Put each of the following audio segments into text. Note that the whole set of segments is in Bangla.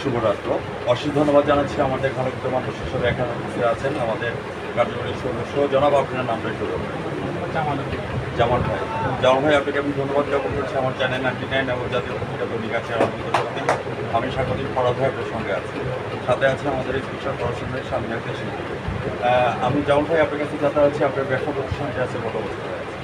শুভরাত্র। অশেষ ধন্যবাদ জানাচ্ছি আমাদের ঘনত্ব মানুষ হিসেবে এখানে উপস্থিত আছেন আমাদের কার্যকরী সদস্য জনাব, আপনার নামটা একটু বলবেন। জামাল ভাই। জামাল ভাই, আপনাকে আমি ধন্যবাদ জ্ঞাপন করছি আমার চ্যানেল 99 এবং জাতীয় পত্রিকা দৈনিক আছে আনন্দিত শক্তি। আমি স্বাগতিক ফরাদ ভাই আপনার সঙ্গে আছি, সাথে আছে আমাদের এই বিশাল পড়াশোনার সামনে একটা শিল্পী। আমি জামাল ভাই আপনার কাছে জানতে চাচ্ছি, আপনার ব্যবসা প্রতিষ্ঠানটি আছে কত বছর হয়ে আছে?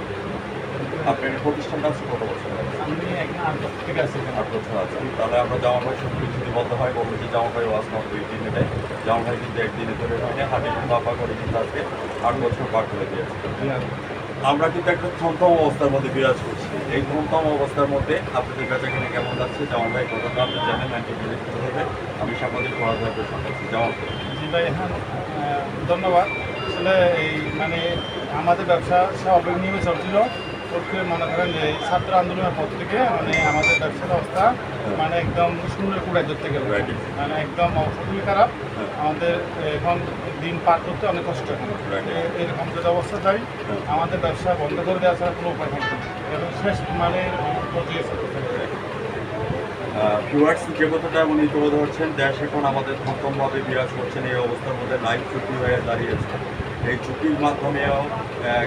আপনার প্রতিষ্ঠানটা আছে কত বছর হয়ে আছে? 8 বছর আছে। তাহলে আমরা জামাল ভাই সব কিছু যদি বলতে হয় বলবো যে জামাল ভাই ওয়াজ নট 2 দিনে দেয়। জামাল ভাই কিন্তু একদিনে ধরে হয় না, হাটে বাপা করে কিন্তু আজকে 8 বছর পার করে দিয়েছে। আমরা কিন্তু একটা থমথম অবস্থার মধ্যে বিরাজ করছি। এই থমথম অবস্থার মধ্যে আপনাদের কাছে এখানে কেমন যাচ্ছে? জামাল ভাই কথাটা আপনি জানেন, 90 হবে। আমি সাংবাদিক ফরাদ ভাইয়ের সঙ্গে আছি। জামাল জি ভাই, হ্যাঁ, ধন্যবাদ। আসলে এই মানে আমাদের ব্যবসা স্বাভাবিক নিয়মে চলছিল। মনে করেন যে ছাত্র আন্দোলনের পর থেকে মানে আমাদের ব্যবসার অবস্থা মানে একদম শূন্যের কুড়ায় ধরতে গেল, মানে একদম অবস্থা খুবই খারাপ। আমাদের এখন দিন পার করতে অনেক কষ্ট হয়। এরকম যদি অবস্থা যায় আমাদের ব্যবসা বন্ধ করে দেওয়া ছাড়া কোনো উপায় থাকবে না, এবং শেষ মানে ভিউয়ার্স, যে কথাটা উনি তুলে ধরছেন, দেশ এখন আমাদের থমথমভাবে বিরাজ করছেন। এই অবস্থার মধ্যে লাইভ চুক্তি হয়ে দাঁড়িয়েছে। এই চুক্তির মাধ্যমেও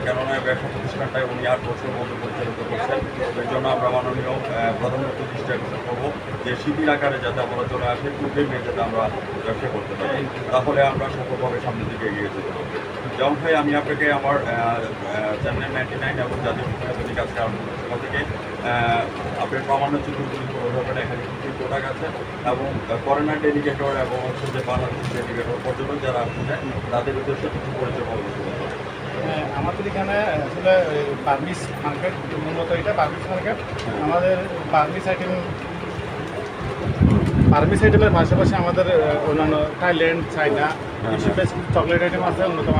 কেননা ব্যবসা প্রতিষ্ঠানটায় উনি 8 বছর মধ্যে পরিচালিত করছেন। এই জন্য আমরা মাননীয় প্রধানমন্ত্রী দৃষ্টি আকর্ষণ করবো যে শিথিল আকারে যাতে আমরা চলে আসে, টুকে নিয়ে যাতে আমরা ব্যবসা করতে পারি, তাহলে আমরা সফলভাবে সামনের দিকে এগিয়ে যেতে পারবো। যেমন ভাই, আমি আপনাকে আমার চ্যানেল 99 এবং জাতীয় দৈনিক আজকে সভা থেকে আপনার প্রামাণ্য চিত্রগুলি তুলে ধরবেন। এখানে কিছু প্রোডাক্ট আছে এবং ফরেনার ডেলিগেটর এবং হচ্ছে যে বাংলাদেশ ডেলিগেটর পর্যটক যারা আসছে তাদের উদ্দেশ্যে কিছু পরিচয় পাবো। আমাদের এখানে আসলে বার্মিস মার্কেট, মূলত এটা বার্মিস মার্কেট। আমাদের বার্মিস আইটেমের পাশাপাশি আমাদের অন্যান্য থাইল্যান্ড, চায়না, বেশ কিছু চকলেট আইটেম আছে। অন্যতম